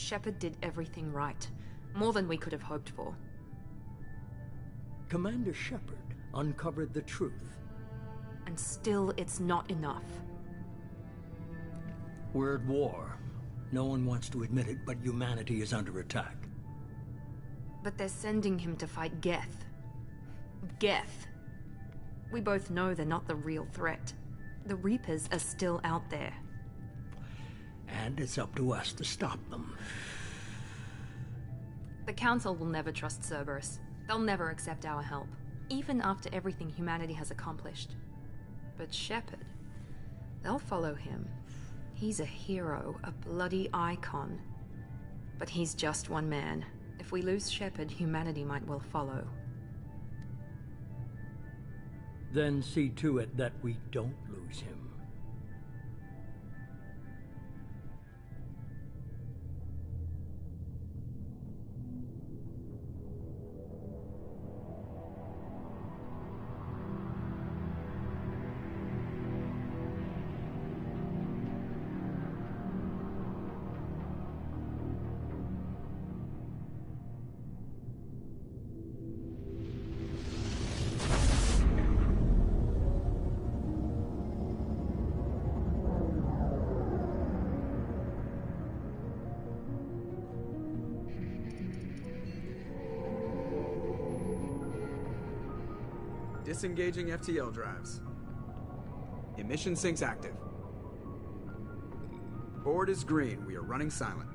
Shepard did everything right. More than we could have hoped for. Commander Shepard uncovered the truth. And still, it's not enough. We're at war. No one wants to admit it, but humanity is under attack. But they're sending him to fight Geth. Geth. We both know they're not the real threat. The Reapers are still out there. And it's up to us to stop them. The Council will never trust Cerberus. They'll never accept our help, even after everything humanity has accomplished. But Shepard, they'll follow him. He's a hero, a bloody icon. But he's just one man. If we lose Shepard, humanity might well follow. Then see to it that we don't lose him. Disengaging FTL drives. Emission sinks active. Board is green. We are running silent.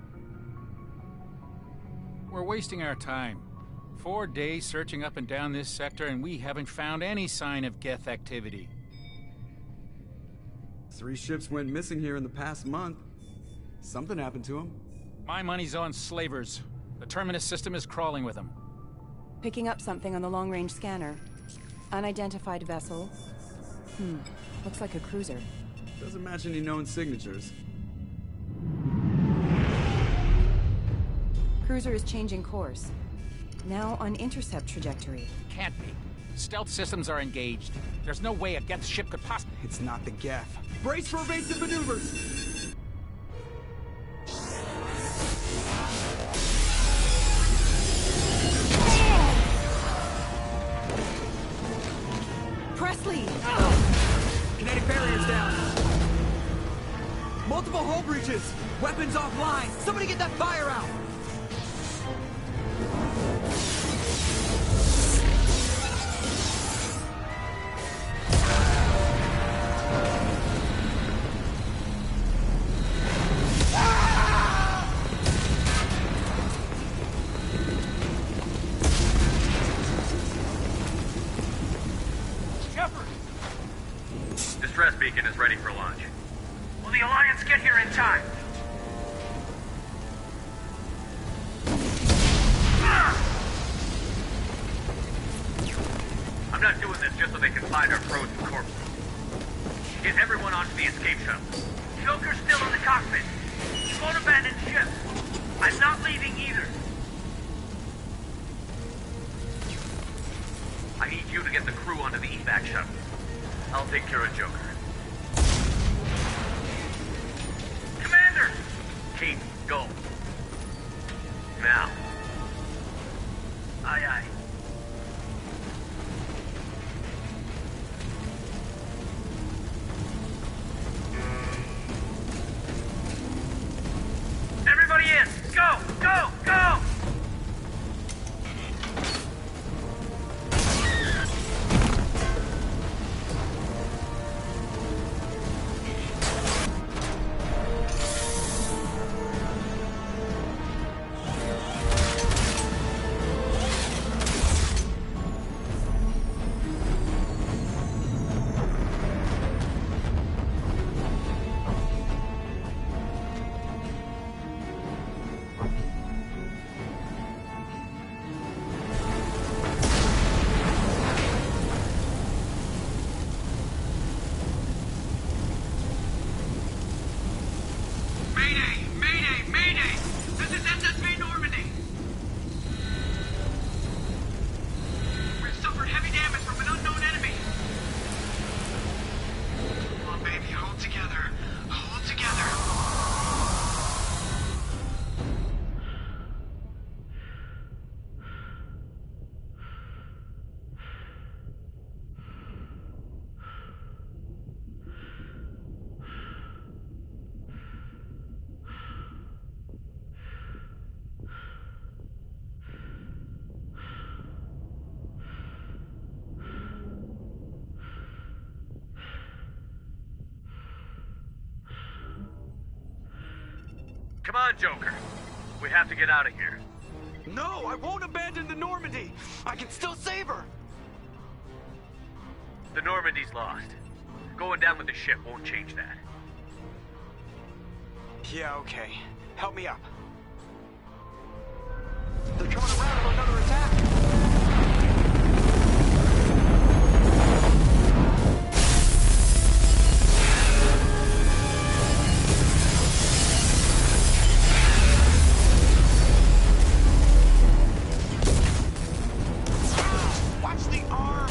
We're wasting our time. 4 days searching up and down this sector, and we haven't found any sign of Geth activity. 3 ships went missing here in the past month. Something happened to them. My money's on slavers. The Terminus system is crawling with them. Picking up something on the long-range scanner. Unidentified vessel. Looks like a cruiser. Doesn't match any known signatures. Cruiser is changing course. Now on intercept trajectory. Can't be. Stealth systems are engaged. There's no way a Geth ship could possibly... It's not the Geth. Brace for evasive maneuvers! Presley! Kinetic barriers down. Multiple hull breaches. Weapons offline. Somebody get that fire out. Distress beacon is ready for launch. Will the Alliance get here in time? I'm not doing this just so they can find our frozen corpses. Get everyone onto the escape shuttle. Joker's still in the cockpit. He won't abandon ship. I'm not leaving either. I need you to get the crew onto the evac shuttle. I'll take care of Joker. Commander! Kate, go. Now. Aye, aye. Everybody in! Go! Go! Go! Come on, Joker. We have to get out of here. No, I won't abandon the Normandy. I can still save her. The Normandy's lost. Going down with the ship won't change that. Yeah, okay. Help me up. They're coming around for another attack. Watch the arm.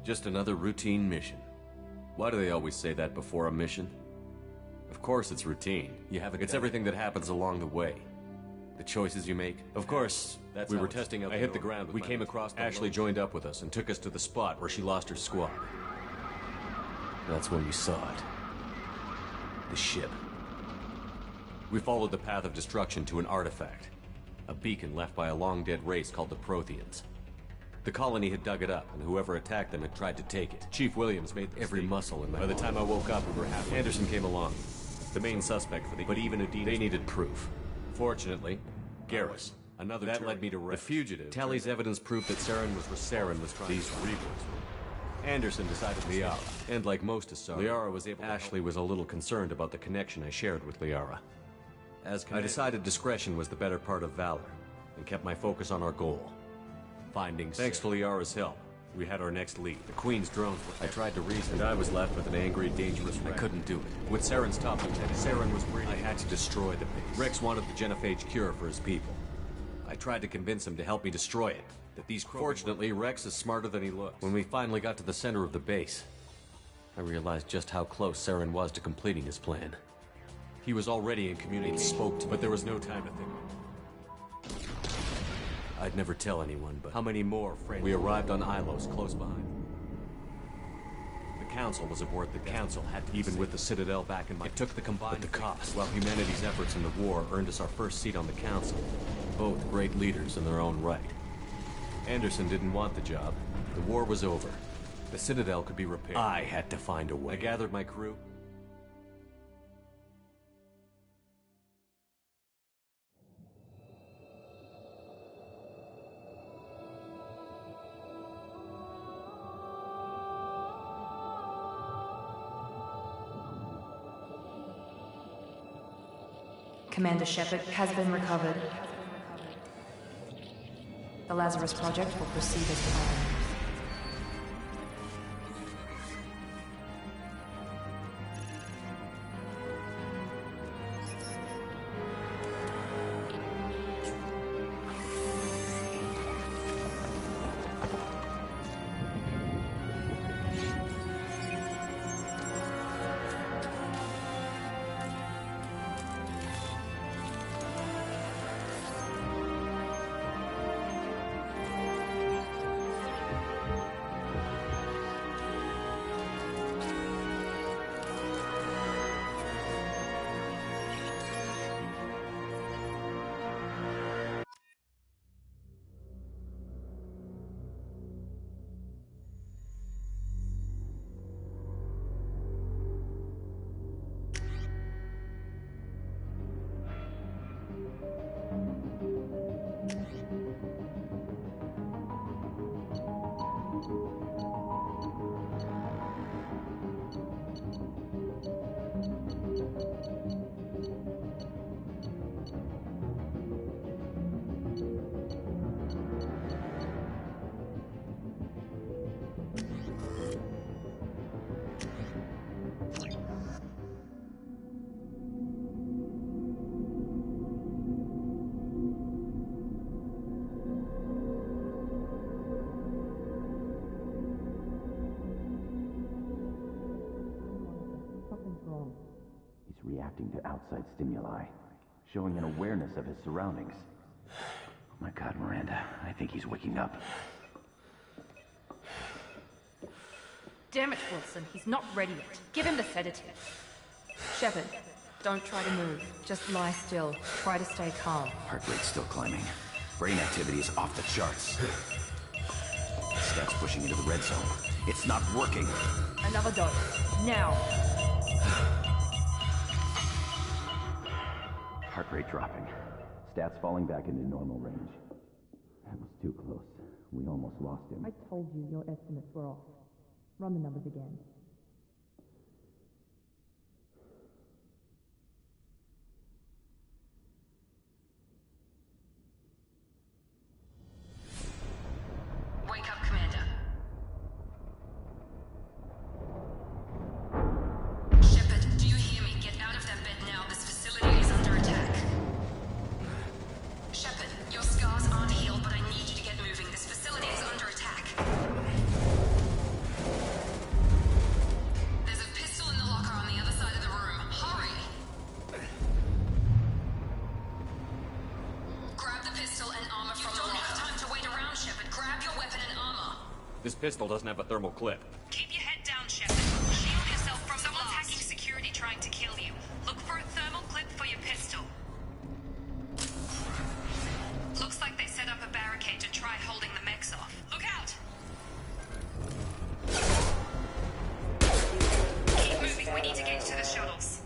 Just another routine mission. Why do they always say that before a mission? Of course it's routine. It's everything that happens along the way. The choices you make. Of course, we were testing out. I hit the ground. We came across. Ashley joined up with us and took us to the spot where she lost her squad. That's when we saw it. The ship. We followed the path of destruction to an artifact. A beacon left by a long-dead race called the Protheans. The colony had dug it up, and whoever attacked them had tried to take it. Chief Williams made every muscle in my By the time I woke up, we were half. Anderson came along. The main suspect for the... But even Adina... They needed proof. Fortunately, Garrus. Another that led me to Rex. The fugitive. Tally's evidence proved that Saren was trying. These reapers were. Anderson decided Liara. And like most of Saren, Liara was able. Ashley was a little concerned about the connection I shared with Liara. I decided discretion was the better part of valor, and kept my focus on our goal. Finding. Thanks to Liara's help, we had our next lead. The Queen's drones were. I tried to reason, and I was left with an angry, dangerous Rex. I couldn't do it. With Saren's top lieutenant, Saren was breathing. I had to destroy the base. Rex wanted the genophage cure for his people. I tried to convince him to help me destroy it. Fortunately, Rex is smarter than he looks. When we finally got to the center of the base, I realized just how close Saren was to completing his plan. He was already in communication, spoke to me, but there was no time to think. I'd never tell anyone, but how many more friends? We arrived on Ilos, close behind. The Council was aboard. The Council had to, even with the Citadel back in my... It took the combined... But the cost. While humanity's efforts in the war earned us our first seat on the Council, both great leaders in their own right. Anderson didn't want the job. The war was over. The Citadel could be repaired. I had to find a way. I gathered my crew. Commander Shepard has been recovered. The Lazarus Project will proceed as planned. reacting to outside stimuli, showing an awareness of his surroundings. Oh my god, Miranda, I think he's waking up. Damn it, Wilson, he's not ready yet. Give him the sedative. Shepard, don't try to move. Just lie still. Try to stay calm. Heart rate's still climbing. Brain activity is off the charts. Stats pushing into the red zone. It's not working. Another dose. Now. Heart rate dropping. Stats falling back into normal range. That was too close. We almost lost him. I told you your estimates were off. Run the numbers again. Wake up, Commander. Shepard, do you hear me? Get out of that bed now. This facility is under attack. Shepard, your scars aren't healed, but I need you to get moving. This facility is under attack. There's a pistol in the locker on the other side of the room. Hurry! Grab the pistol and armor from the locker. You don't have time to wait around, Shepard. Grab your weapon and armor. This pistol doesn't have a thermal clip. Keep your head down, Shepard. Shield yourself from someone's hacking security trying to kill you. Look for a thermal clip for your pistol. Looks like they set up a barricade to try holding the mechs off. Look out! Keep moving. We need to get to the shuttles.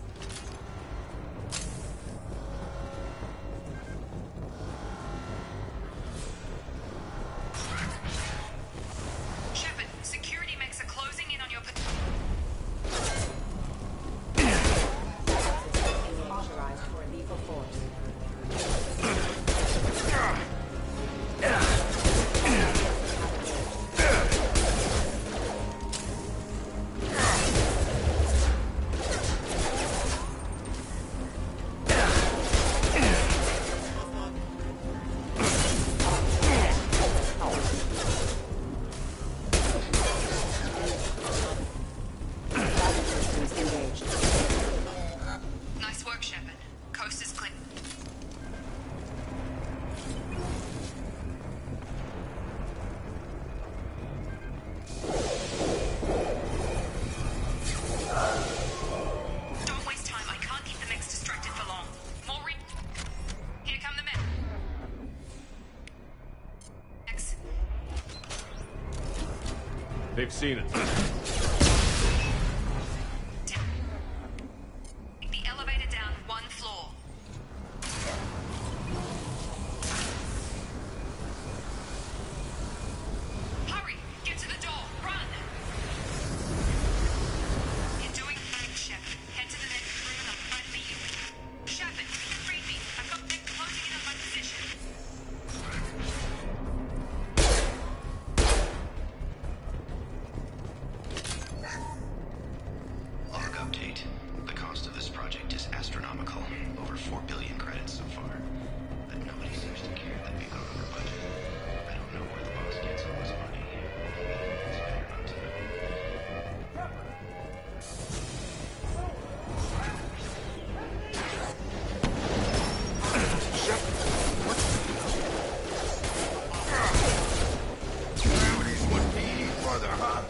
Shepard, security mechs are closing in on your... Authorized for a lethal force. Nice work, Shepard. Coast is clear. Don't waste time. I can't keep the mechs distracted for long. More re... Here come the men. Mechs. They've seen it. Take the elevator down one floor. Hurry! Get to the door! Run! You're doing fine, Shepard. Head to the next room and I'll try to meet you. Shepard, read me. I've got mech closing in on my position. Log update. The cost of this project is astronomical. Over 4 billion credits so far. But nobody seems to care that we've gone over budget. I don't know where the boss gets all his money. Maybe it's better not to know. Gravity's what we need, brother, huh?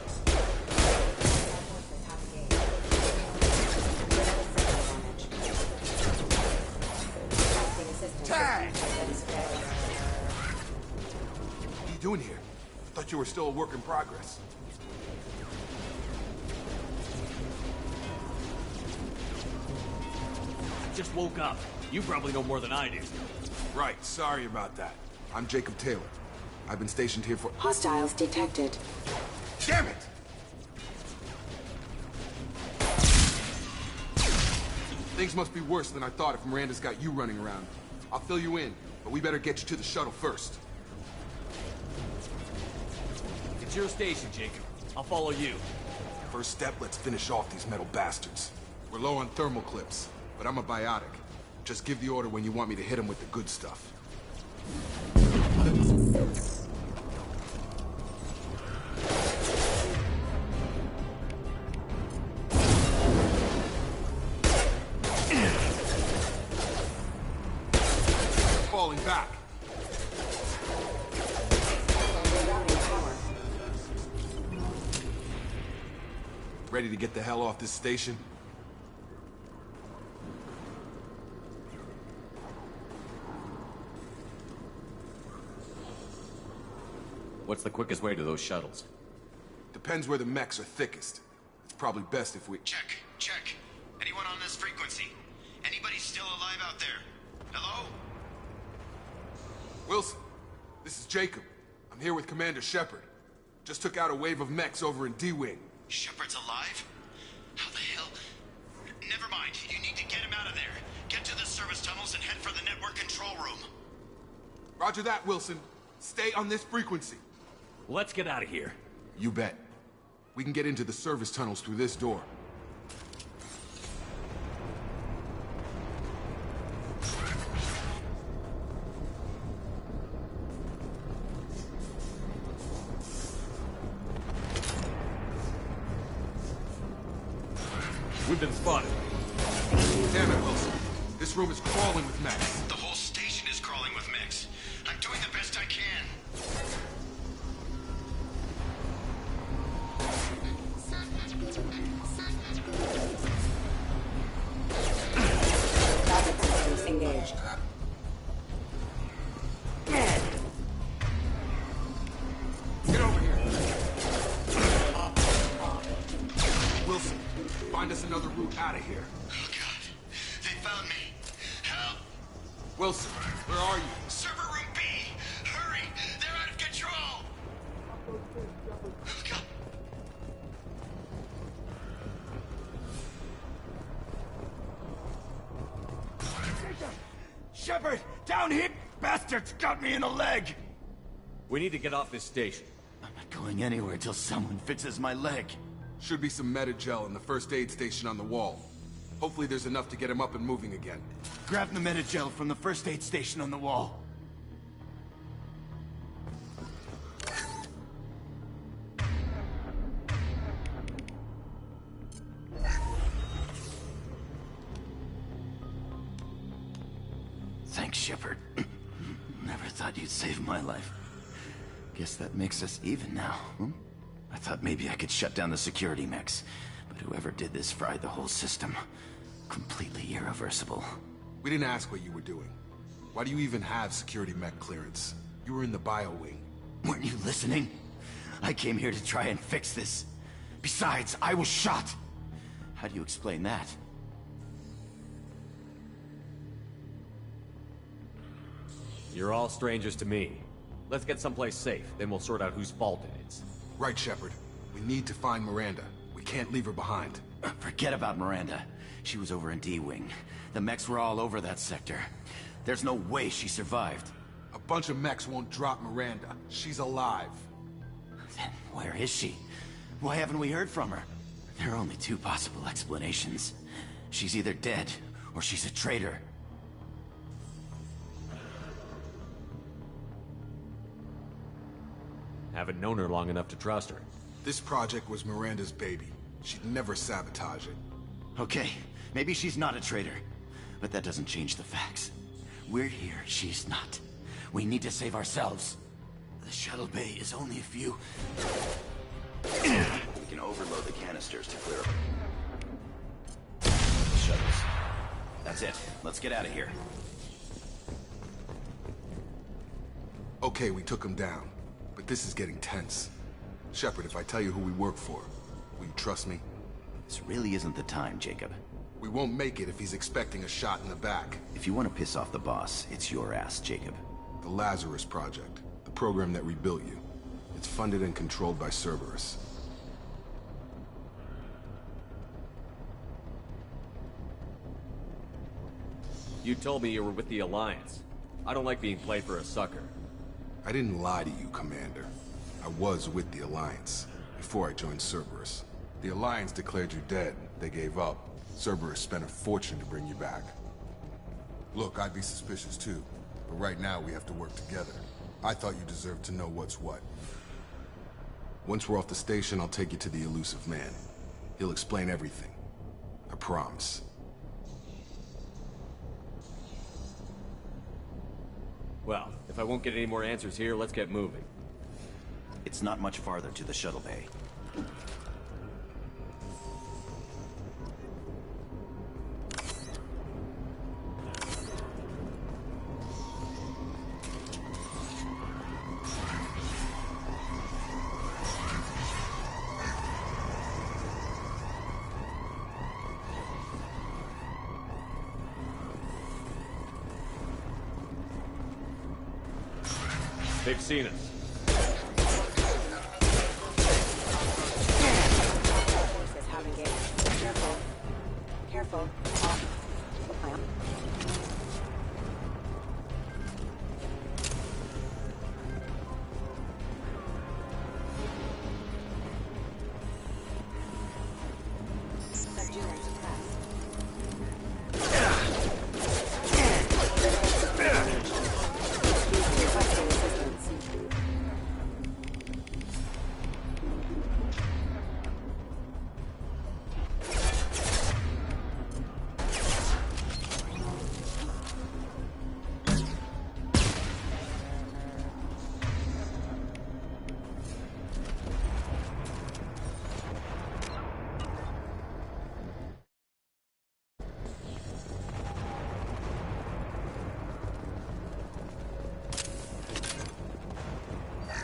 Tag! What are you doing here? I thought you were still a work in progress. Just woke up. You probably know more than I do. Right, sorry about that. I'm Jacob Taylor. I've been stationed here for... Hostiles detected. Damn it! Things must be worse than I thought if Miranda's got you running around. I'll fill you in, but we better get you to the shuttle first. It's your station, Jacob. I'll follow you. First step, let's finish off these metal bastards. We're low on thermal clips, but I'm a biotic. Just give the order when you want me to hit them with the good stuff. falling back. Ready to get the hell off this station? What's the quickest way to those shuttles? Depends where the mechs are thickest. It's probably best if we... Check. Anyone on this frequency? Anybody still alive out there? Hello? Wilson, this is Jacob. I'm here with Commander Shepard. Just took out a wave of mechs over in D-Wing. Shepard's alive? How the hell? Never mind. You need to get him out of there. Get to the service tunnels and head for the network control room. Roger that, Wilson. Stay on this frequency. Let's get out of here. You bet. We can get into the service tunnels through this door. We've been spotted. Damn it, Wilson. This room is crawling with mechs. The whole station is crawling with mechs. I'm doing the best I can. Engaged. Get over here. Wilson, find us another route out of here. Oh, God. They found me. Help! Wilson, where are you? Server room B! Hurry! They're out of control! Oh, God. Shepard! Down here! Bastards got me in the leg! We need to get off this station. I'm not going anywhere till someone fixes my leg. Should be some meta-gel in the first aid station on the wall. Hopefully there's enough to get him up and moving again. Grab the meta-gel from the first aid station on the wall. Thanks, Shepard. Never thought you'd save my life. Guess that makes us even now, hmm? I thought maybe I could shut down the security mechs, but whoever did this fried the whole system. Completely irreversible. We didn't ask what you were doing. Why do you even have security mech clearance? You were in the bio wing. Weren't you listening? I came here to try and fix this. Besides, I was shot. How do you explain that? You're all strangers to me. Let's get someplace safe, then we'll sort out whose fault it is. Right, Shepard. We need to find Miranda. We can't leave her behind. Forget about Miranda. She was over in D-Wing. The mechs were all over that sector. There's no way she survived. A bunch of mechs won't drop Miranda. She's alive. Then where is she? Why haven't we heard from her? There are only two possible explanations. She's either dead, or she's a traitor. Haven't known her long enough to trust her. This project was Miranda's baby. She'd never sabotage it. Okay, maybe she's not a traitor. But that doesn't change the facts. We're here, she's not. We need to save ourselves. The shuttle bay is only a few... We can overload the canisters to clear up the shuttles. That's it. Let's get out of here. Okay, we took him down. But this is getting tense. Shepard, if I tell you who we work for, will you trust me? This really isn't the time, Jacob. We won't make it if he's expecting a shot in the back. If you want to piss off the boss, it's your ass, Jacob. The Lazarus Project. The program that rebuilt you. It's funded and controlled by Cerberus. You told me you were with the Alliance. I don't like being played for a sucker. I didn't lie to you, Commander. I was with the Alliance, before I joined Cerberus. The Alliance declared you dead. They gave up. Cerberus spent a fortune to bring you back. Look, I'd be suspicious too, but right now we have to work together. I thought you deserved to know what's what. Once we're off the station, I'll take you to the elusive man. He'll explain everything. I promise. Well, if I won't get any more answers here, let's get moving. It's not much farther to the shuttle bay. They've seen us. Careful. Careful.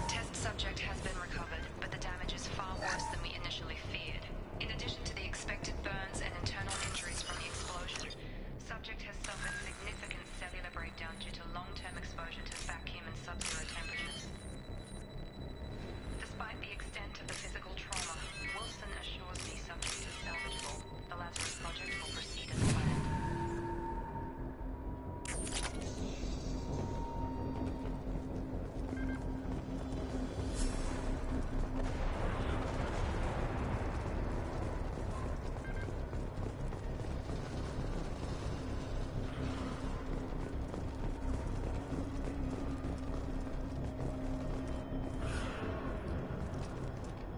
Test subject has been recovered, but the damage is far worse than we initially feared. In addition to the expected burns and internal injuries from the explosion, subject has suffered significant cellular breakdown due to long-term exposure to vacuum and sub-zero temperatures. Despite the extent of the physical trauma, Wilson assures me subject is salvageable. The Lazarus project will proceed as planned.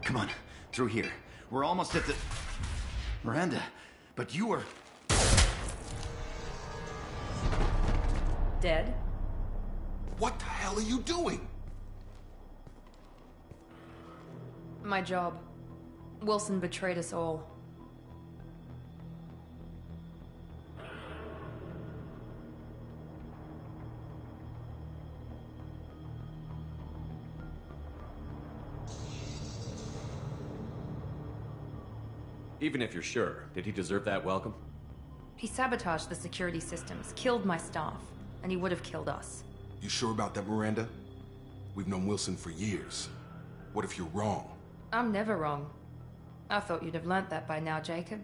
Come on, through here. We're almost at the... Miranda, but you were... Dead? What the hell are you doing? My job. Wilson betrayed us all. Even if you're sure, did he deserve that welcome? He sabotaged the security systems, killed my staff, and he would have killed us. You sure about that, Miranda? We've known Wilson for years. What if you're wrong? I'm never wrong. I thought you'd have learnt that by now, Jacob.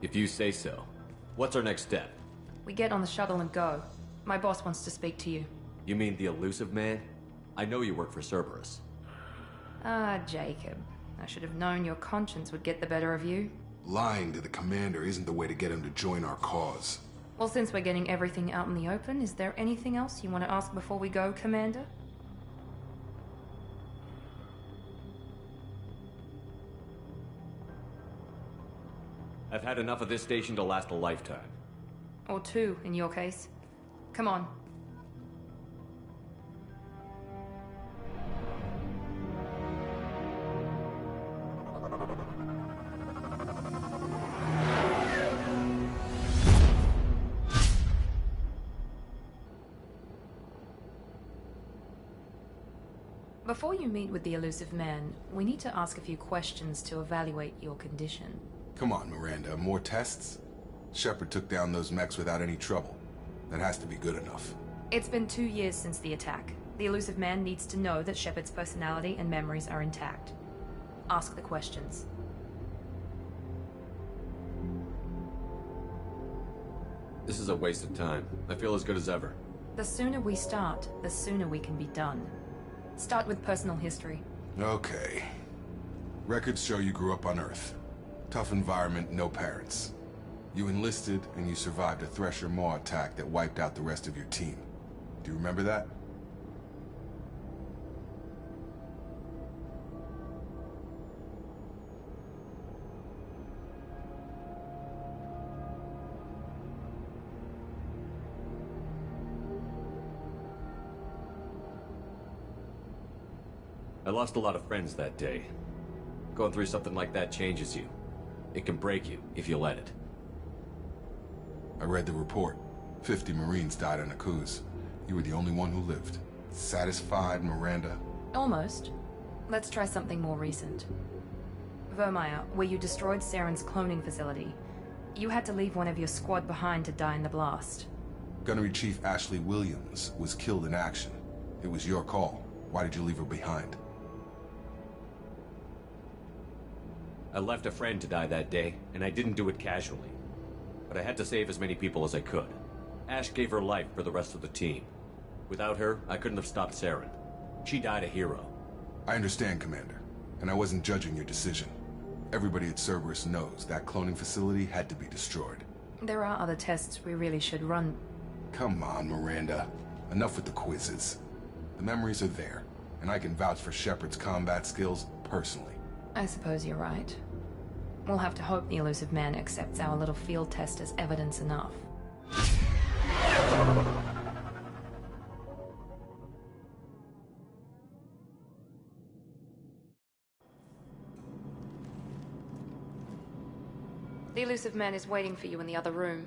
If you say so. What's our next step? We get on the shuttle and go. My boss wants to speak to you. You mean the elusive man? I know you work for Cerberus. Ah, Jacob. I should have known your conscience would get the better of you. Lying to the commander isn't the way to get him to join our cause. Well, since we're getting everything out in the open, is there anything else you want to ask before we go, Commander? I've had enough of this station to last a lifetime. Or two, in your case. Come on. Before you meet with the elusive man, we need to ask a few questions to evaluate your condition. Come on, Miranda, more tests? Shepard took down those mechs without any trouble. That has to be good enough. It's been 2 years since the attack. The elusive man needs to know that Shepard's personality and memories are intact. Ask the questions. This is a waste of time. I feel as good as ever. The sooner we start, the sooner we can be done. Start with personal history. Okay. Records show you grew up on Earth. Tough environment, no parents. You enlisted, and you survived a Thresher Maw attack that wiped out the rest of your team. Do you remember that? I lost a lot of friends that day. Going through something like that changes you. It can break you if you let it. I read the report. 50 Marines died on a cruise. You were the only one who lived. Satisfied, Miranda? Almost. Let's try something more recent. Vermeer, where you destroyed Saren's cloning facility. You had to leave one of your squad behind to die in the blast. Gunnery Chief Ashley Williams was killed in action. It was your call. Why did you leave her behind? I left a friend to die that day, and I didn't do it casually. But I had to save as many people as I could. Ash gave her life for the rest of the team. Without her, I couldn't have stopped Saren. She died a hero. I understand, Commander, and I wasn't judging your decision. Everybody at Cerberus knows that cloning facility had to be destroyed. There are other tests we really should run. Come on, Miranda. Enough with the quizzes. The memories are there, and I can vouch for Shepard's combat skills personally. I suppose you're right. We'll have to hope the elusive man accepts our little field test as evidence enough. The elusive man is waiting for you in the other room.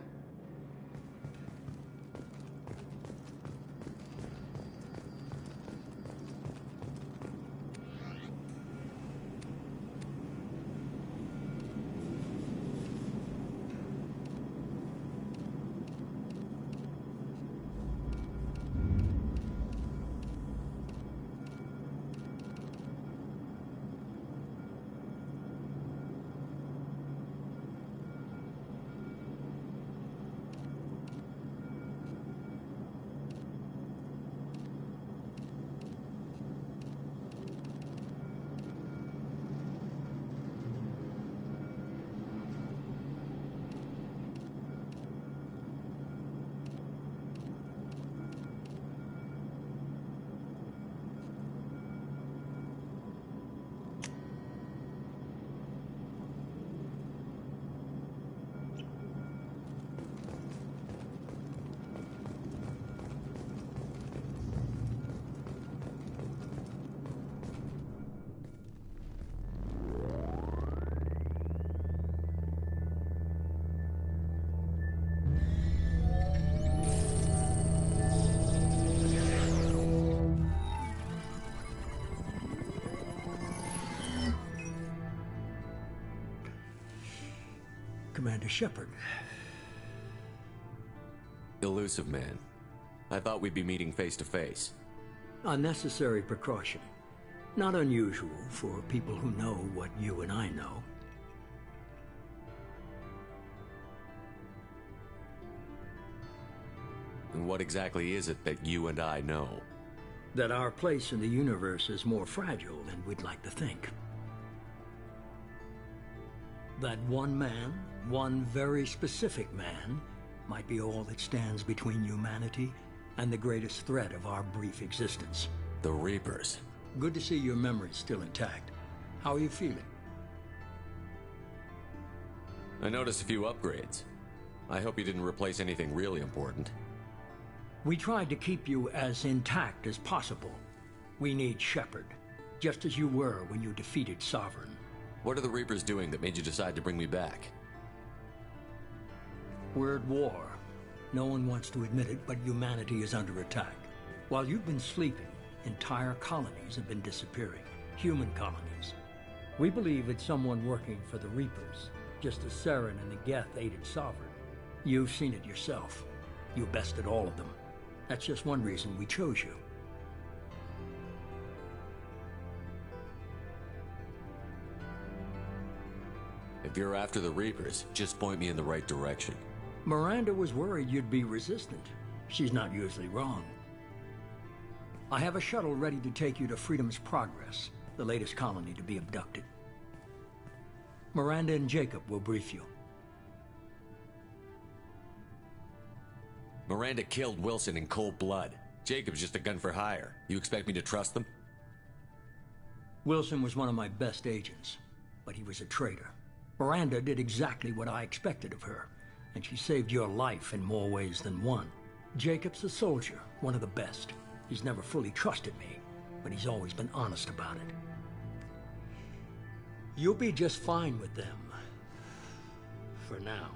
Commander Shepard. Elusive man. I thought we'd be meeting face to face. A necessary precaution. Not unusual for people who know what you and I know. And what exactly is it that you and I know? That our place in the universe is more fragile than we'd like to think. That one man, one very specific man, might be all that stands between humanity and the greatest threat of our brief existence. The Reapers. Good to see your memory's still intact. How are you feeling? I noticed a few upgrades. I hope you didn't replace anything really important. We tried to keep you as intact as possible. We need Shepard, just as you were when you defeated Sovereign. What are the Reapers doing that made you decide to bring me back? We're at war. No one wants to admit it, but humanity is under attack. While you've been sleeping, entire colonies have been disappearing. Human colonies. We believe it's someone working for the Reapers, just as Saren and the Geth aided Sovereign. You've seen it yourself. You bested all of them. That's just one reason we chose you. If you're after the Reapers, just point me in the right direction. Miranda was worried you'd be resistant. She's not usually wrong. I have a shuttle ready to take you to Freedom's Progress, the latest colony to be abducted. Miranda and Jacob will brief you. Miranda killed Wilson in cold blood. Jacob's just a gun for hire. You expect me to trust them? Wilson was one of my best agents, but he was a traitor. Miranda did exactly what I expected of her, and she saved your life in more ways than one. Jacob's a soldier, one of the best. He's never fully trusted me, but he's always been honest about it. You'll be just fine with them. For now.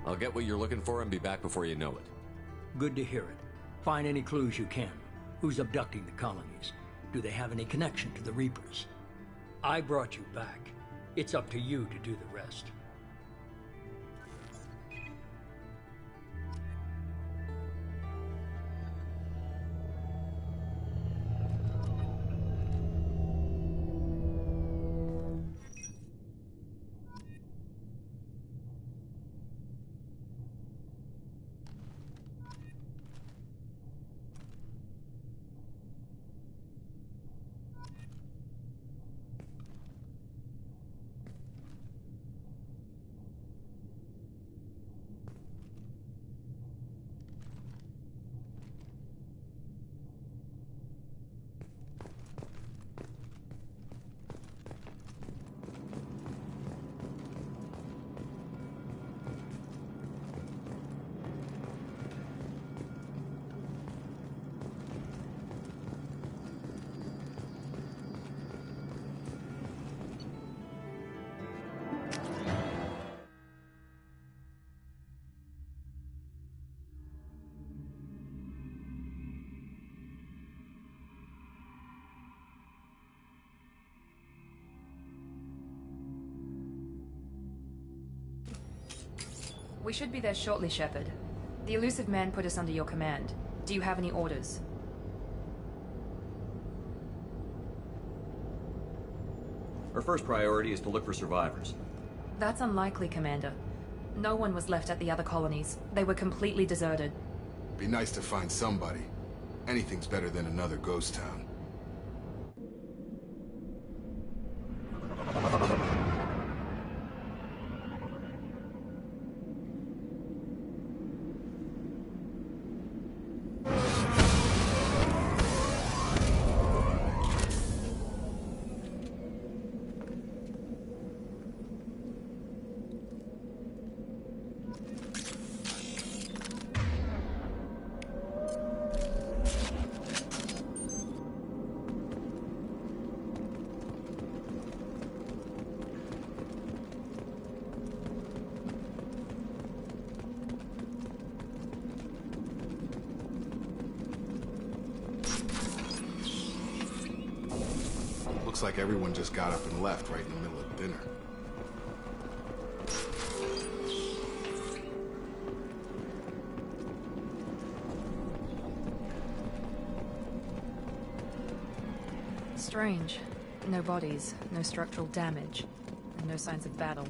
I'll get what you're looking for and be back before you know it. Good to hear it. Find any clues you can. Who's abducting the colonies? Do they have any connection to the Reapers? I brought you back. It's up to you to do the rest. We should be there shortly, Shepard. The elusive man put us under your command. Do you have any orders? Our first priority is to look for survivors. That's unlikely, Commander. No one was left at the other colonies. They were completely deserted. Be nice to find somebody. Anything's better than another ghost town. Looks like everyone just got up and left right in the middle of dinner. Strange. No bodies, no structural damage, and no signs of battle.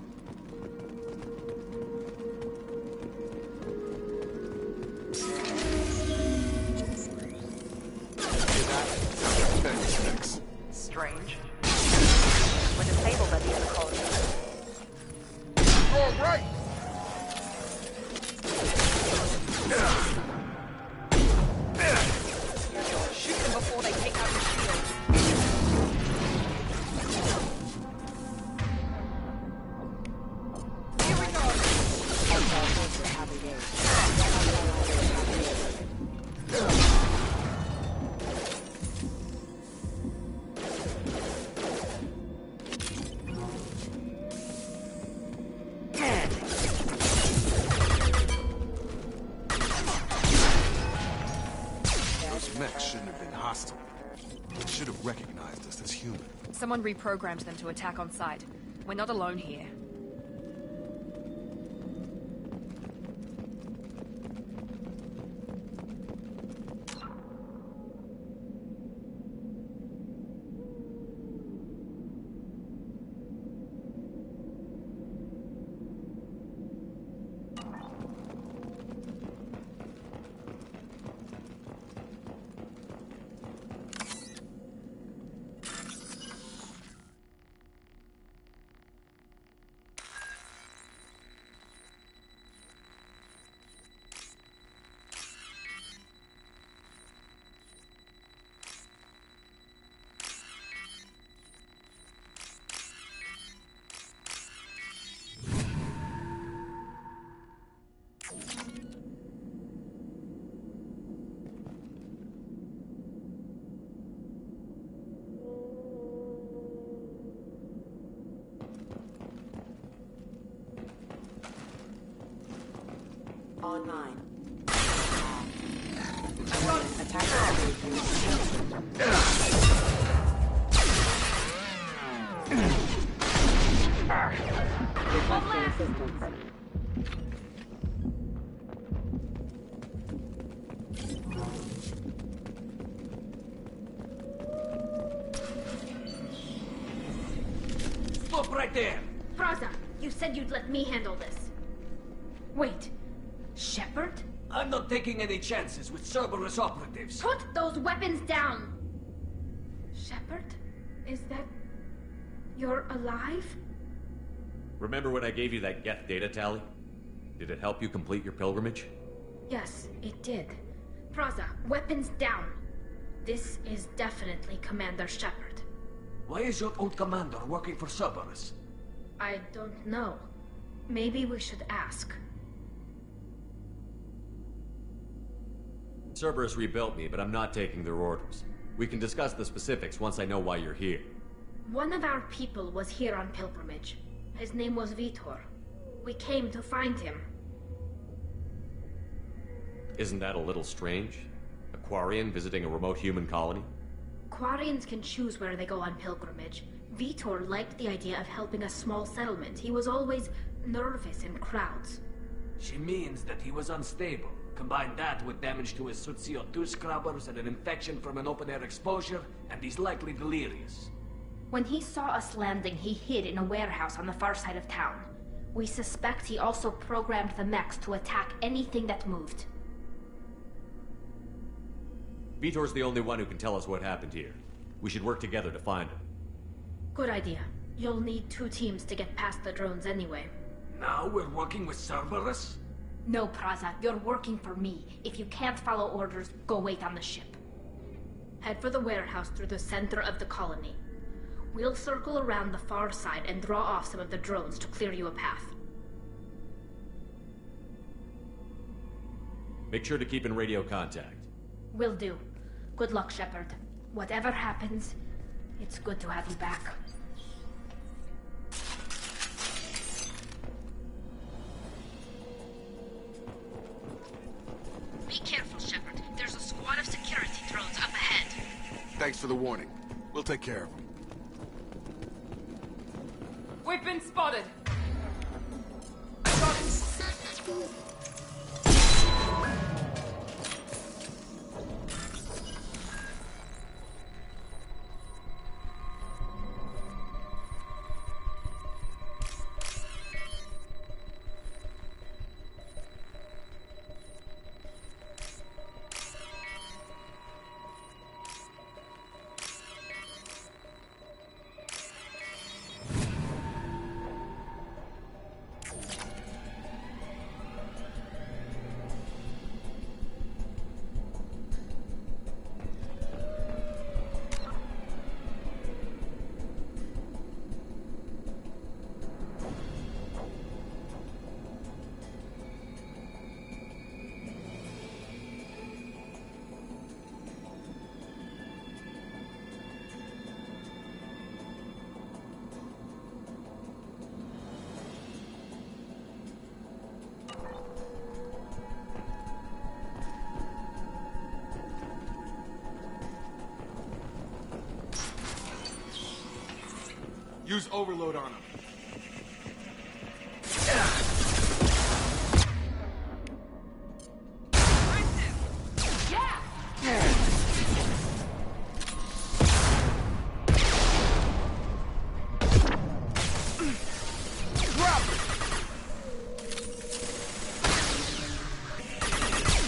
Strange. We're disabled at the other colony. All right! Shoot them before they take out the shield. Here we go! Those mechs shouldn't have been hostile. They should have recognized us as human. Someone reprogrammed them to attack on sight. We're not alone here. online. Requesting assistance. Stop right there! Braza, you said you'd let me handle this. Wait, Shepard? I'm not taking any chances with Cerberus operatives. Put those weapons down! Shepard? Is that... you're alive? Remember when I gave you that Geth data tally? Did it help you complete your pilgrimage? Yes, it did. Braza, weapons down! This is definitely Commander Shepard. Why is your old commander working for Cerberus? I don't know. Maybe we should ask. Cerberus rebuilt me, but I'm not taking their orders. We can discuss the specifics once I know why you're here. One of our people was here on pilgrimage. His name was Vitor. We came to find him. Isn't that a little strange? A Quarian visiting a remote human colony? Quarians can choose where they go on pilgrimage. Vitor liked the idea of helping a small settlement. He was always nervous in crowds. She means that he was unstable. Combine that with damage to his CO2 scrubbers and an infection from an open-air exposure, and he's likely delirious. When he saw us landing, he hid in a warehouse on the far side of town. We suspect he also programmed the mechs to attack anything that moved. Vitor's the only one who can tell us what happened here. We should work together to find him. Good idea. You'll need 2 teams to get past the drones anyway. Now we're working with Cerberus? No, Praza, you're working for me. If you can't follow orders, go wait on the ship. Head for the warehouse through the center of the colony. We'll circle around the far side and draw off some of the drones to clear you a path. Make sure to keep in radio contact. Will do. Good luck, Shepard. Whatever happens, it's good to have you back. Be careful, Shepard. There's a squad of security drones up ahead. Thanks for the warning. We'll take care of them. We've been spotted! Use overload on him.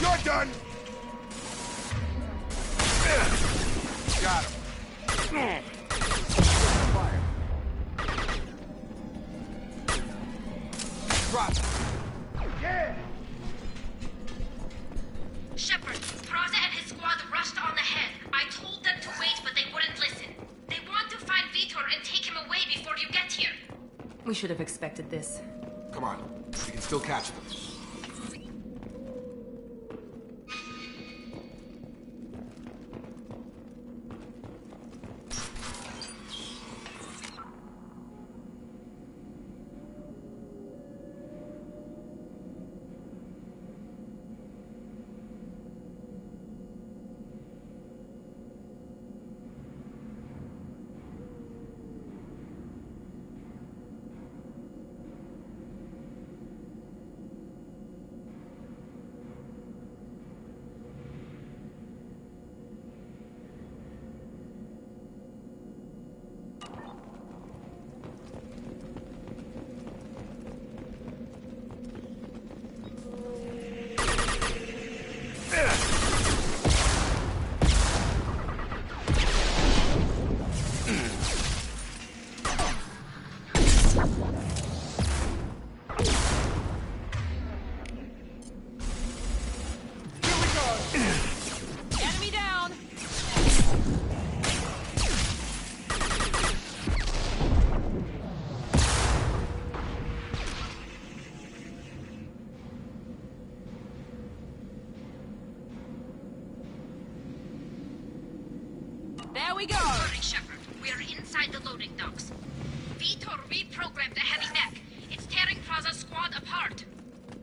You're done! Got him. Fire. Drop. Yeah! Shepard, Praza and his squad rushed on ahead. I told them to wait, but they wouldn't listen. They want to find Vitor and take him away before you get here. We should have expected this. Come on. We can still catch them. There we go! Hurry, Shepard. We are inside the loading docks. Vitor reprogrammed the heavy mech. It's tearing Praza's squad apart.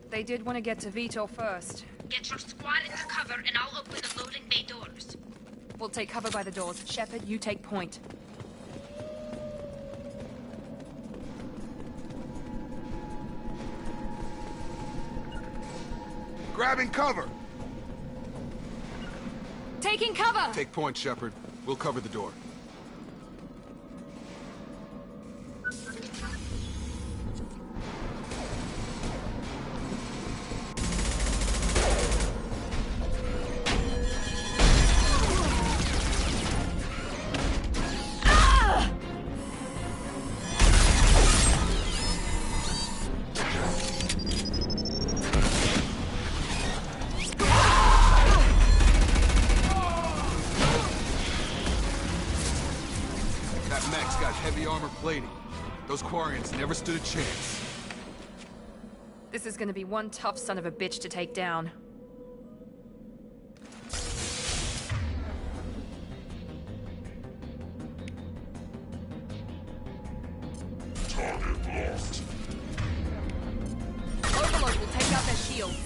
They did want to get to Vitor first. Get your squad into cover and I'll open the loading bay doors. We'll take cover by the doors. Shepard, you take point. Grabbing cover! Taking cover! Take point, Shepard. We'll cover the door. Those Quarians never stood a chance. This is gonna be one tough son of a bitch to take down. Target locked. Overload will take out their shields.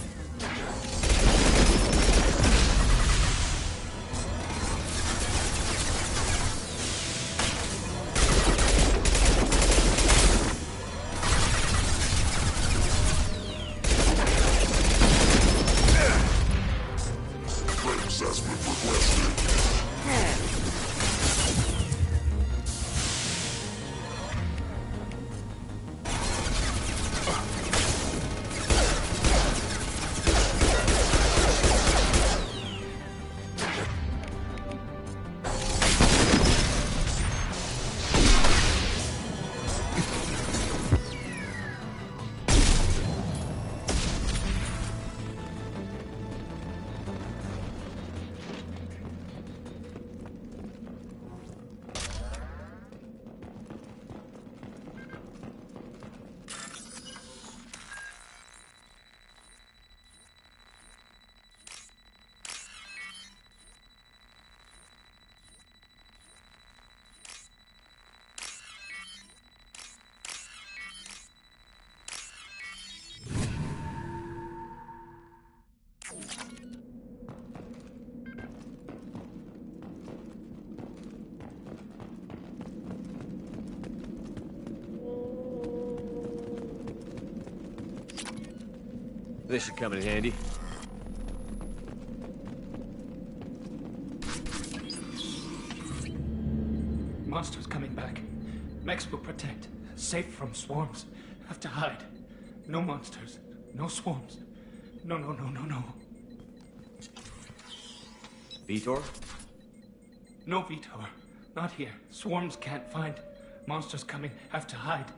This should come in handy. Monsters coming back. Mechs will protect. Safe from swarms. Have to hide. No monsters. No swarms. No. Vitor? No Vitor. Not here. Swarms can't find. Monsters coming. Have to hide.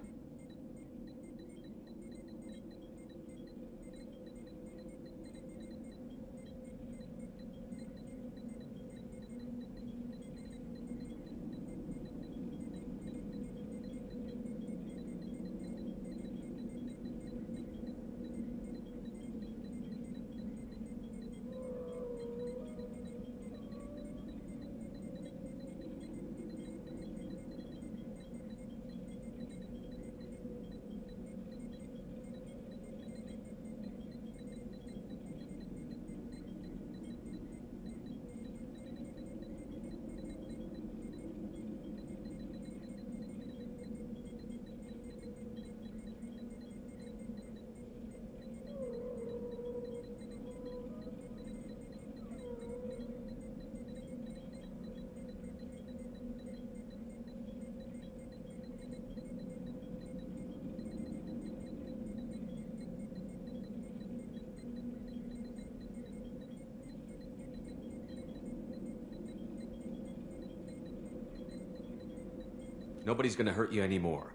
Nobody's gonna hurt you anymore.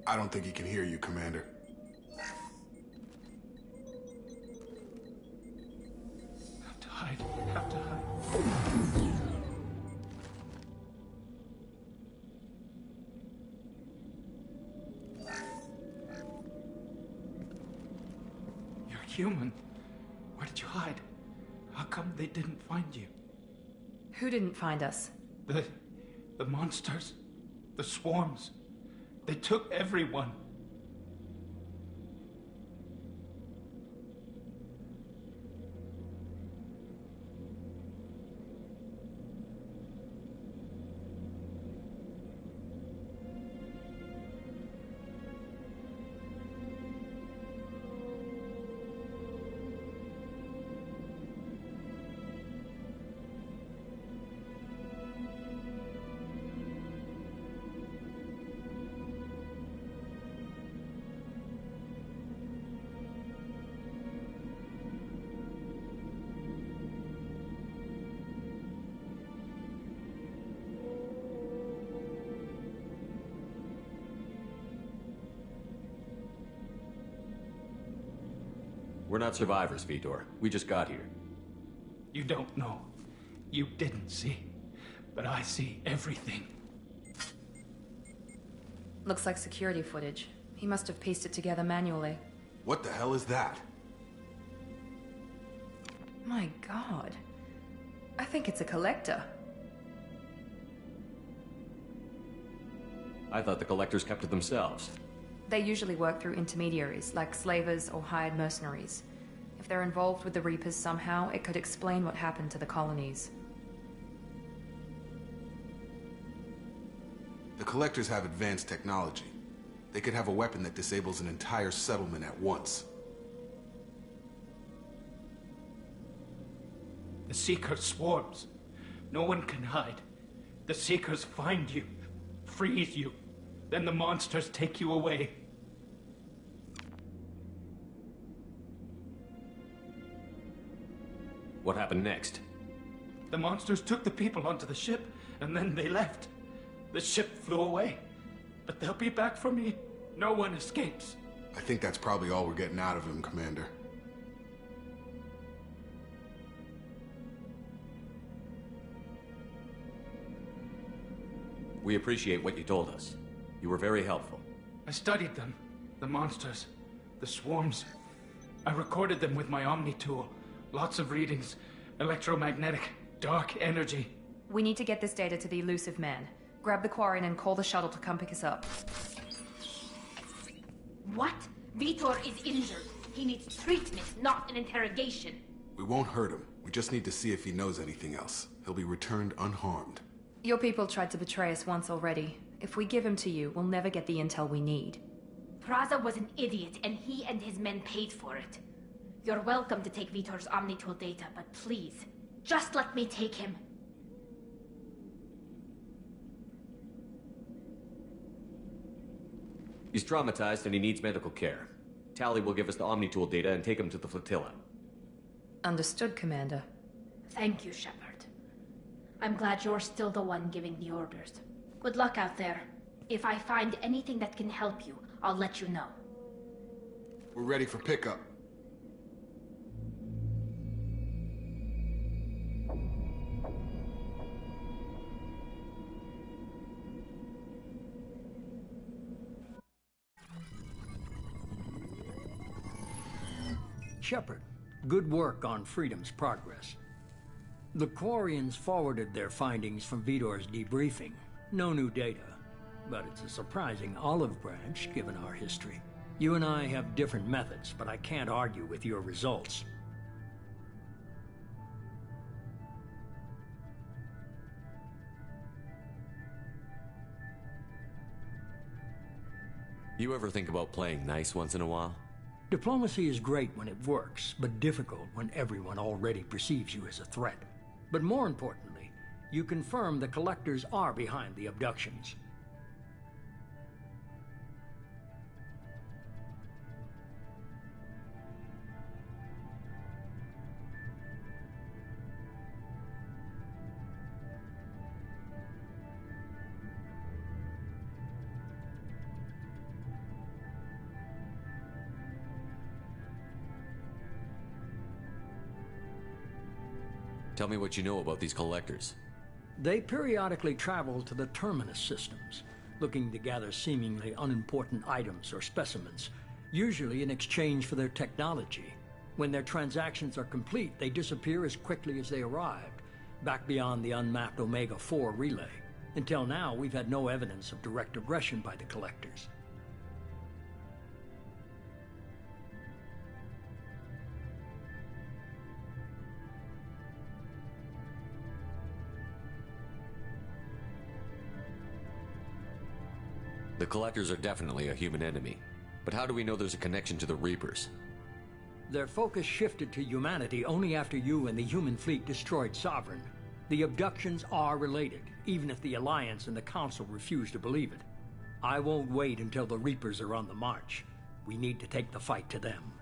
I don't think he can hear you, Commander. Have to hide. Have to hide. You're human. Where did you hide? How come they didn't find you? Who didn't find us? The monsters. The swarms. They took everyone. We're not survivors, Vitor. We just got here. You don't know. You didn't see. But I see everything. Looks like security footage. He must have pieced it together manually. What the hell is that? My god. I think it's a collector. I thought the collectors kept to themselves. They usually work through intermediaries, like slavers or hired mercenaries. If they're involved with the Reapers somehow, it could explain what happened to the colonies. The collectors have advanced technology. They could have a weapon that disables an entire settlement at once. The Seeker swarms. No one can hide. The Seekers find you, freeze you. Then the monsters take you away. What happened next? The monsters took the people onto the ship, and then they left. The ship flew away. But they'll be back for me. No one escapes. I think that's probably all we're getting out of him, Commander. We appreciate what you told us. You were very helpful. I studied them. The monsters. The swarms. I recorded them with my Omni tool. Lots of readings. Electromagnetic. Dark energy. We need to get this data to the elusive man. Grab the Quarian and call the shuttle to come pick us up. What? Vitor is injured. He needs treatment, not an interrogation. We won't hurt him. We just need to see if he knows anything else. He'll be returned unharmed. Your people tried to betray us once already. If we give him to you, we'll never get the intel we need. Praza was an idiot, and he and his men paid for it. You're welcome to take Vitor's Omnitool data, but please, just let me take him. He's traumatized and he needs medical care. Tally will give us the Omnitool data and take him to the flotilla. Understood, Commander. Thank you, Shepard. I'm glad you're still the one giving the orders. Good luck out there. If I find anything that can help you, I'll let you know. We're ready for pickup. Shepard, good work on Freedom's progress. The Quarians forwarded their findings from Vitor's debriefing. No new data, but it's a surprising olive branch given our history. You and I have different methods, but I can't argue with your results. You ever think about playing nice once in a while? Diplomacy is great when it works, but difficult when everyone already perceives you as a threat. But more importantly, you confirm the collectors are behind the abductions. Tell me what you know about these collectors. They periodically travel to the Terminus systems, looking to gather seemingly unimportant items or specimens, usually in exchange for their technology. When their transactions are complete, they disappear as quickly as they arrived. back beyond the unmapped Omega-4 relay. Until now, we've had no evidence of direct aggression by the Collectors. The Collectors are definitely a human enemy. But how do we know there's a connection to the Reapers? Their focus shifted to humanity only after you and the human fleet destroyed Sovereign. The abductions are related, even if the Alliance and the Council refuse to believe it. I won't wait until the Reapers are on the march. We need to take the fight to them.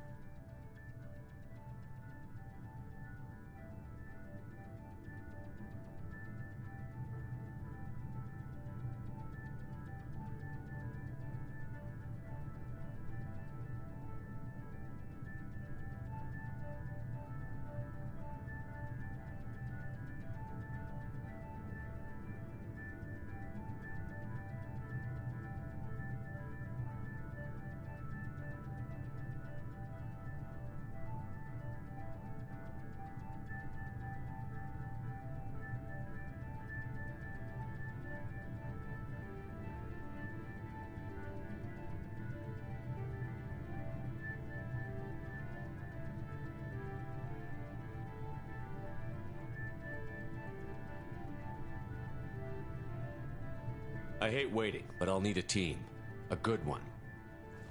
I hate waiting, but I'll need a team. A good one.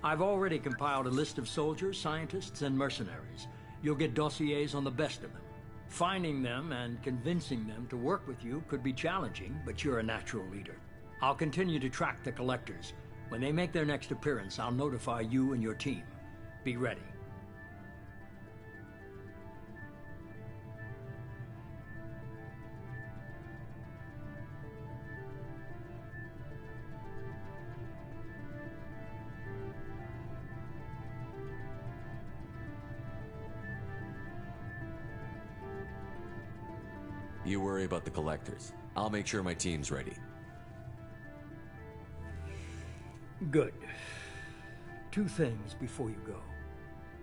I've already compiled a list of soldiers, scientists, and mercenaries. You'll get dossiers on the best of them. Finding them and convincing them to work with you could be challenging, but you're a natural leader. I'll continue to track the Collectors. When they make their next appearance, I'll notify you and your team. Be ready. You worry about the Collectors. I'll make sure my team's ready. Good. 2 things before you go.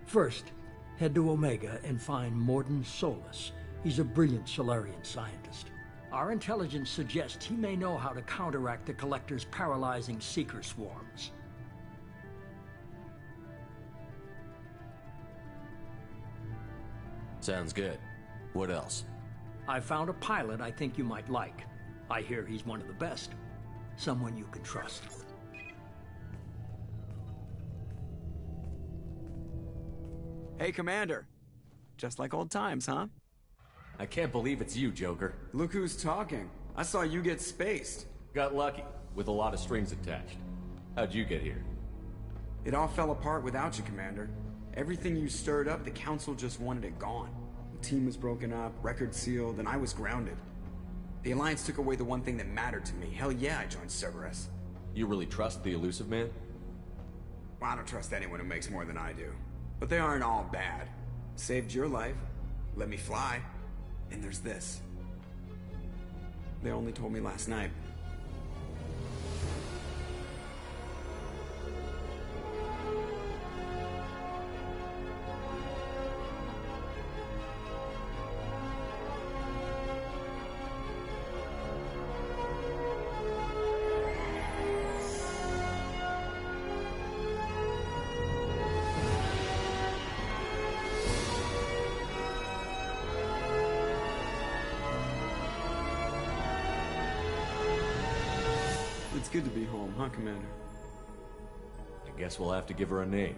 First, head to Omega and find Morden Solus. He's a brilliant Solarian scientist. Our intelligence suggests he may know how to counteract the Collector's paralyzing Seeker swarms. Sounds good. What else? I found a pilot I think you might like. I hear he's one of the best. Someone you can trust. Hey, Commander. Just like old times, huh? I can't believe it's you, Joker. Look who's talking. I saw you get spaced. Got lucky, with a lot of strings attached. How'd you get here? It all fell apart without you, Commander. Everything you stirred up, the Council just wanted it gone. The team was broken up, record sealed, and I was grounded. The Alliance took away the one thing that mattered to me. Hell yeah, I joined Cerberus. You really trust the Elusive Man? Well, I don't trust anyone who makes more than I do. But they aren't all bad. Saved your life, let me fly, and there's this. They only told me last night. It's good to be home, huh, Commander? I guess we'll have to give her a name.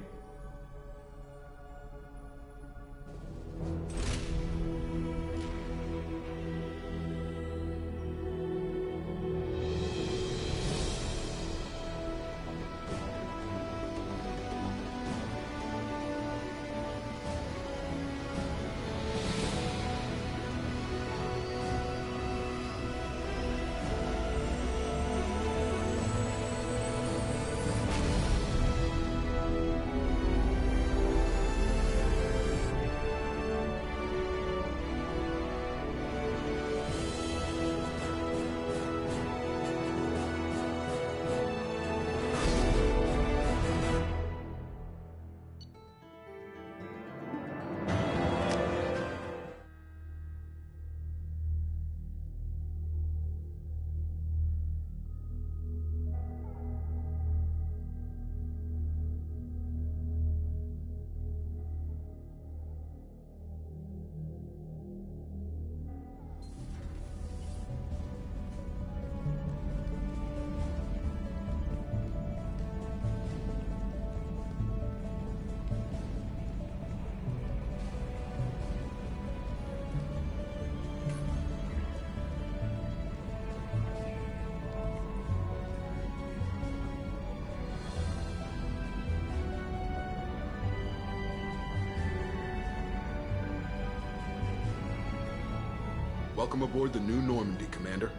Welcome aboard the new Normandy, Commander.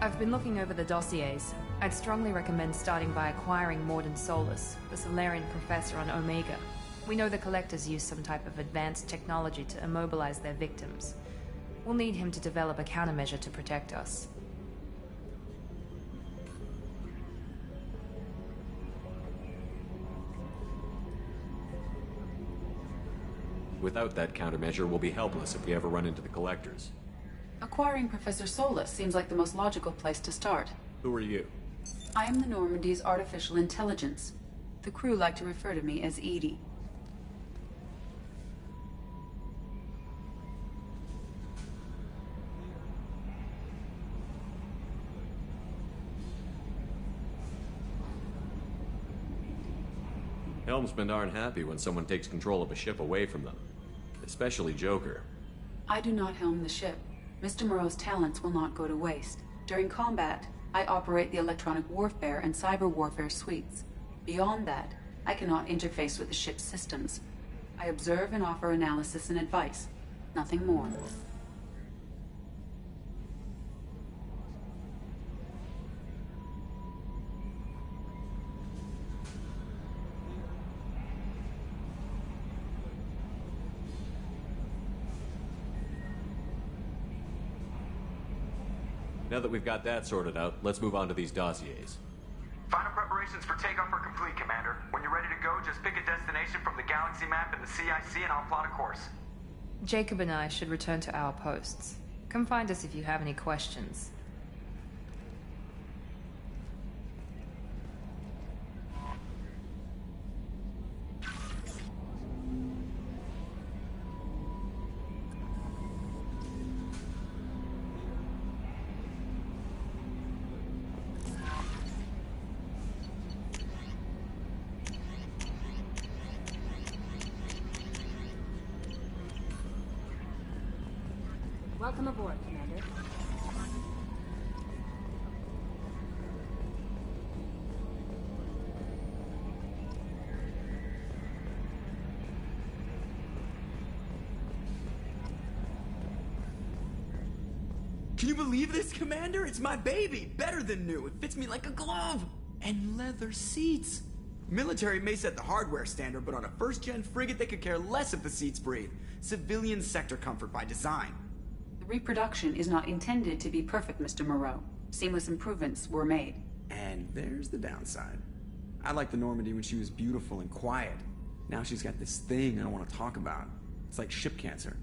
I've been looking over the dossiers. I'd strongly recommend starting by acquiring Morden Solus, the Solarian professor on Omega. We know the Collectors use some type of advanced technology to immobilize their victims. We'll need him to develop a countermeasure to protect us. Without that countermeasure, we'll be helpless if we ever run into the Collectors. Acquiring Professor Solus seems like the most logical place to start. Who are you? I am the Normandy's artificial intelligence. The crew like to refer to me as Edie. Helmsmen aren't happy when someone takes control of a ship away from them. Especially Joker. I do not helm the ship. Mr. Moreau's talents will not go to waste. During combat, I operate the electronic warfare and cyber warfare suites. Beyond that, I cannot interface with the ship's systems. I observe and offer analysis and advice. Nothing more. Now that we've got that sorted out, let's move on to these dossiers. Final preparations for takeoff are complete, Commander. When you're ready to go, just pick a destination from the galaxy map and the CIC and I'll plot a course. Jacob and I should return to our posts. Come find us if you have any questions. Welcome aboard, Commander. Can you believe this, Commander? It's my baby! Better than new. It fits me like a glove! And leather seats! Military may set the hardware standard, but on a first-gen frigate, they could care less if the seats breathe. Civilian sector comfort by design. The reproduction is not intended to be perfect, Mr. Moreau. Seamless improvements were made. And there's the downside. I liked the Normandy when she was beautiful and quiet. Now she's got this thing I don't want to talk about. It's like ship cancer.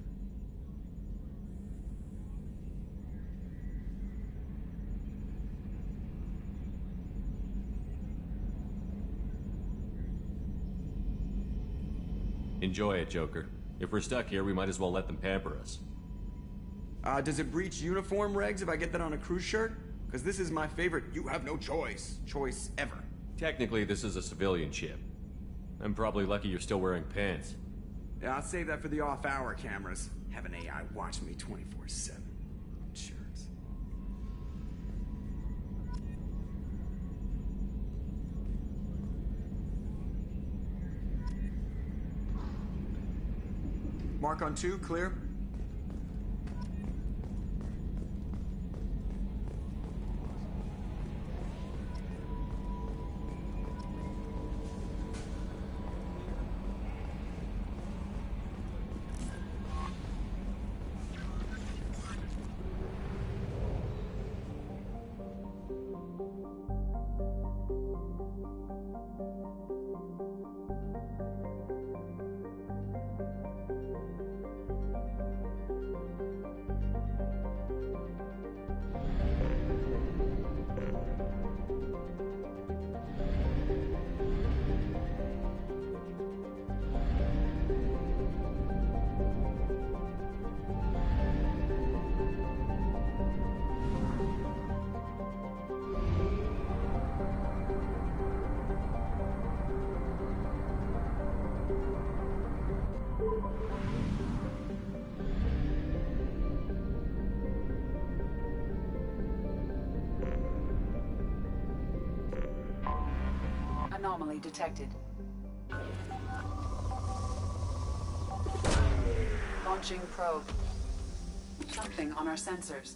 Enjoy it, Joker. If we're stuck here, we might as well let them pamper us. Does it breach uniform regs if I get that on a cruise shirt? Because this is my favorite you have no choice ever. Technically, this is a civilian ship. I'm probably lucky you're still wearing pants. Yeah, I'll save that for the off-hour cameras. Have an AI watch me 24/7. Jerks. Mark on 2, clear. Anomaly detected. Launching probe. Something on our sensors.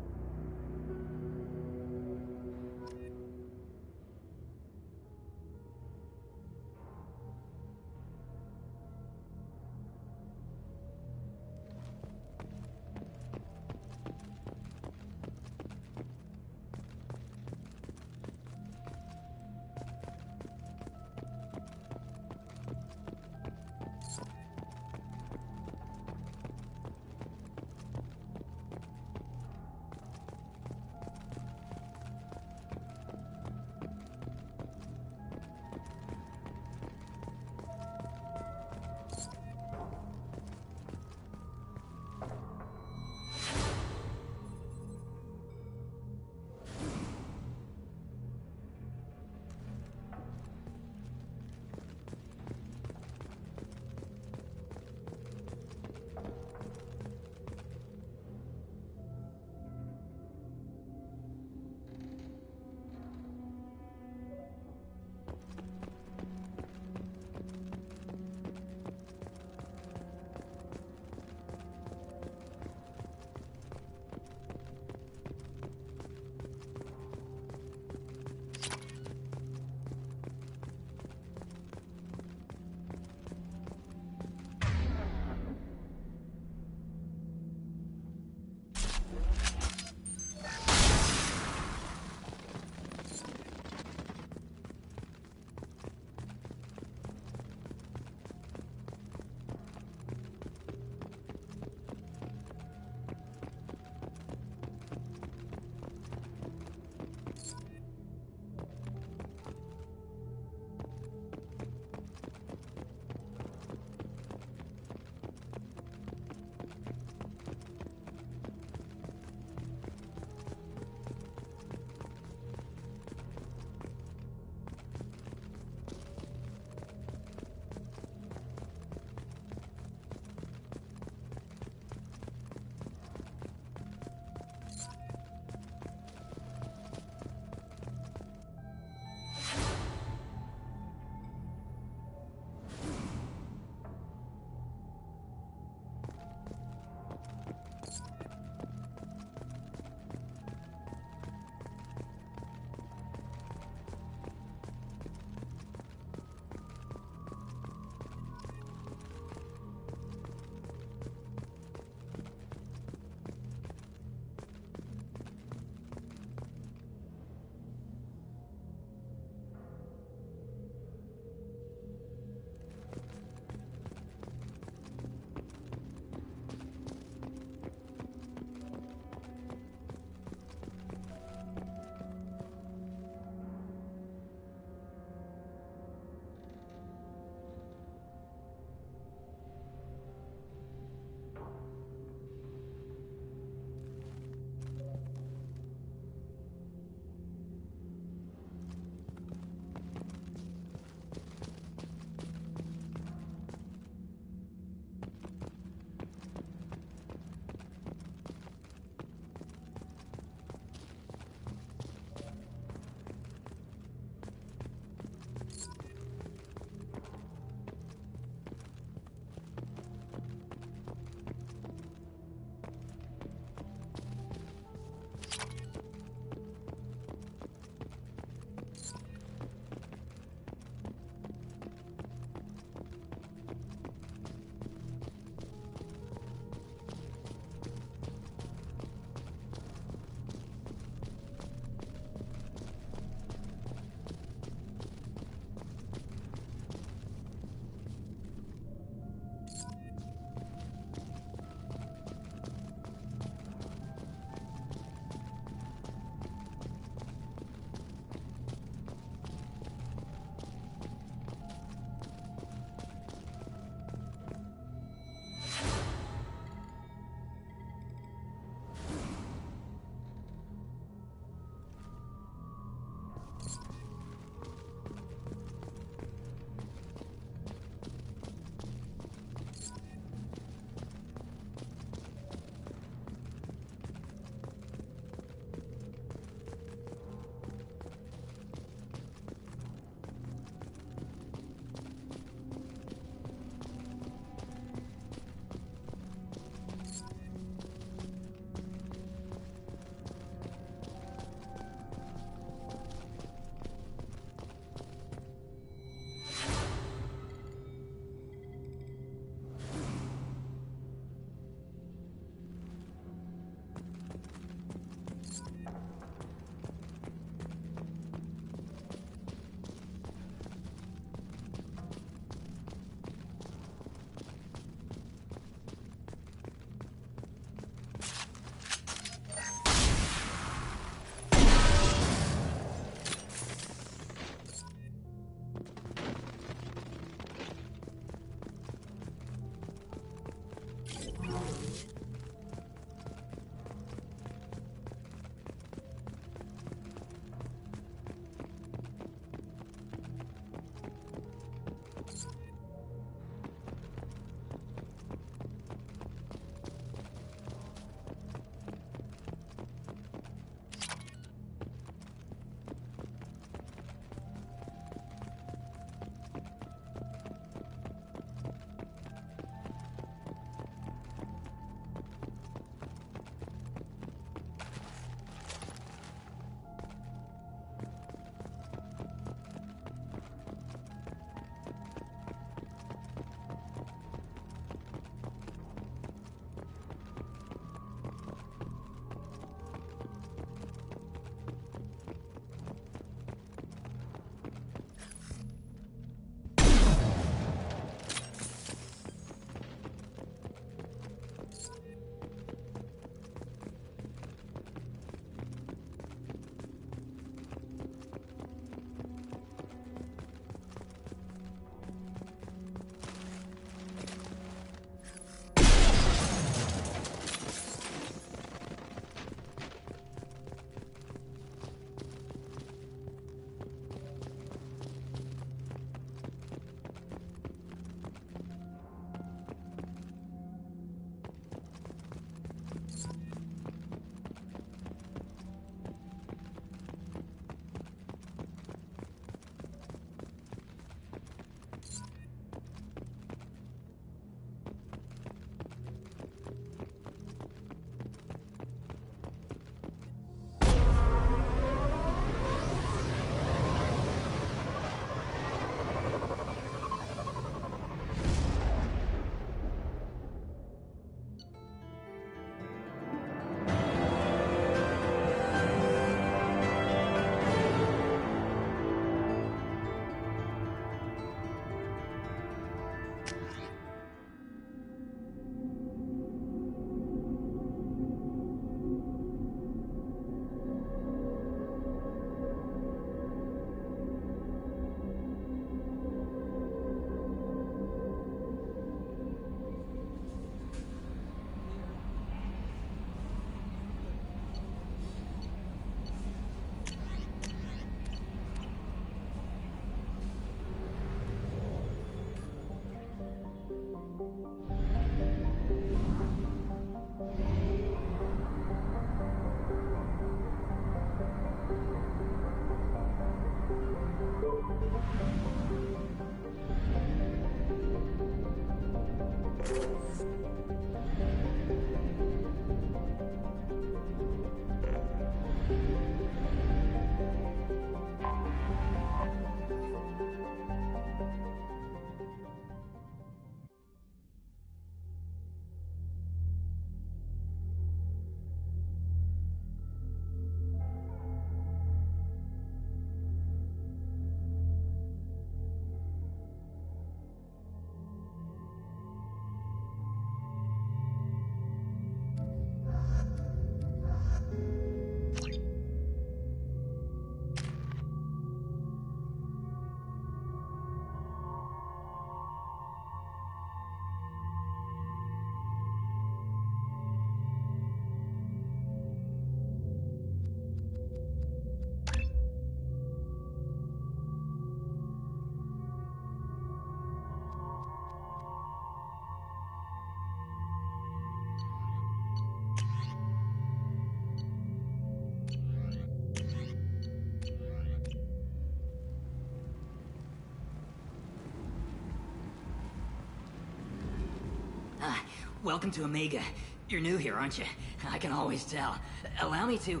Welcome to Omega. You're new here, aren't you? I can always tell. Allow me to...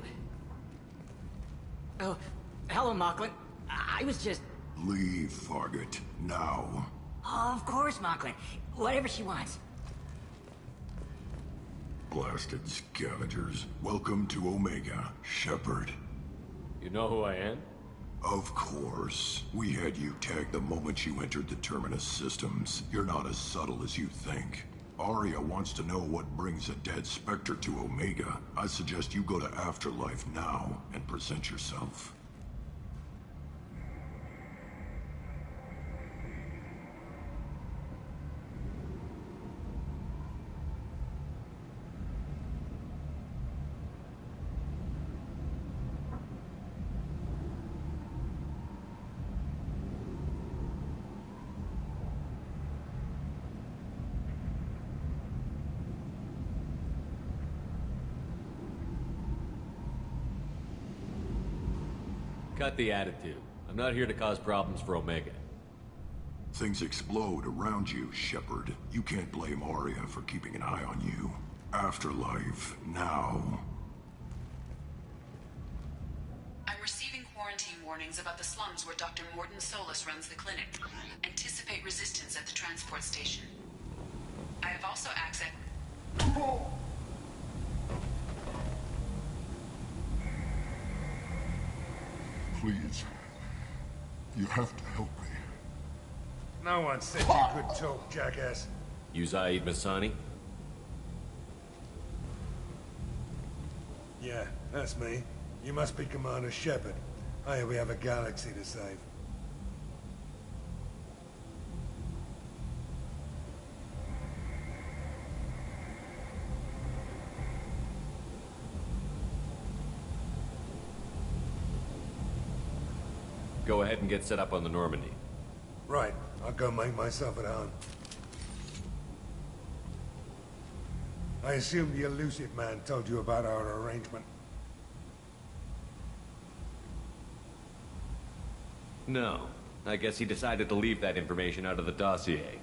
Oh, hello, Mocklin. I was just... Leave, Fargate. Now. Oh, of course, Mocklin. Whatever she wants. Blasted scavengers. Welcome to Omega, Shepard. You know who I am? Of course. We had you tagged the moment you entered the Terminus systems. You're not as subtle as you think. Arya wants to know what brings a dead Spectre to Omega. I suggest you go to Afterlife now and present yourself. Cut the attitude. I'm not here to cause problems for Omega. Things explode around you, Shepard. You can't blame Arya for keeping an eye on you. Afterlife, now. I'm receiving quarantine warnings about the slums where Dr. Mordin Solus runs the clinic. Anticipate resistance at the transport station. I have also access... Please. You have to help me. No one said you could talk, jackass. You Zaid Masani? Yeah, that's me. You must be Commander Shepard. I hear we have a galaxy to save. Go ahead and get set up on the Normandy. Right, I'll go make myself at home. I assume the elusive man told you about our arrangement. No. I guess he decided to leave that information out of the dossier.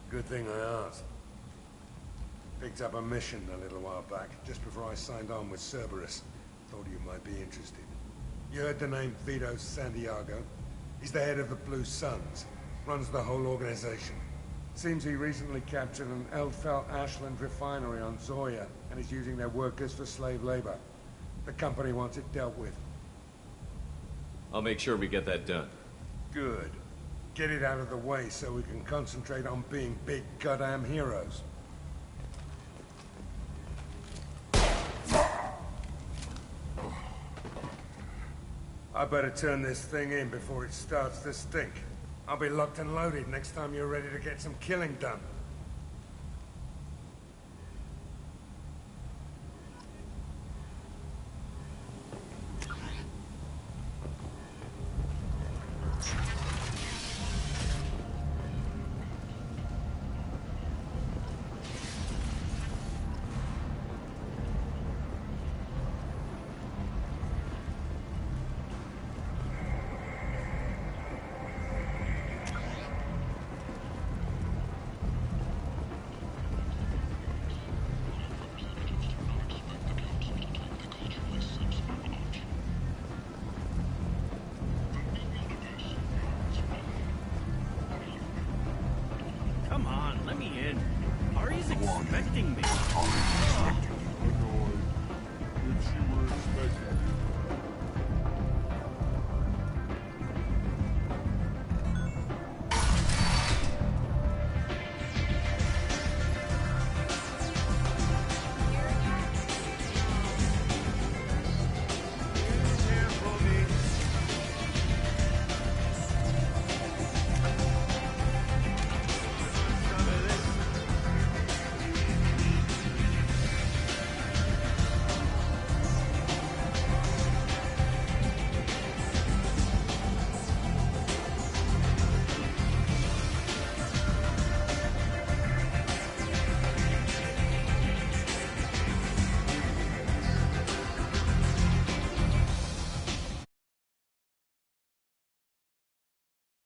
Good thing I asked. Picked up a mission a little while back, just before I signed on with Cerberus. Thought you might be interested. You heard the name Vito Santiago? He's the head of the Blue Suns. Runs the whole organization. Seems he recently captured an Eldfell Ashland refinery on Zoya and is using their workers for slave labor. The company wants it dealt with. I'll make sure we get that done. Good. Get it out of the way so we can concentrate on being big goddamn heroes. I better turn this thing in before it starts to stink. I'll be locked and loaded next time you're ready to get some killing done. expecting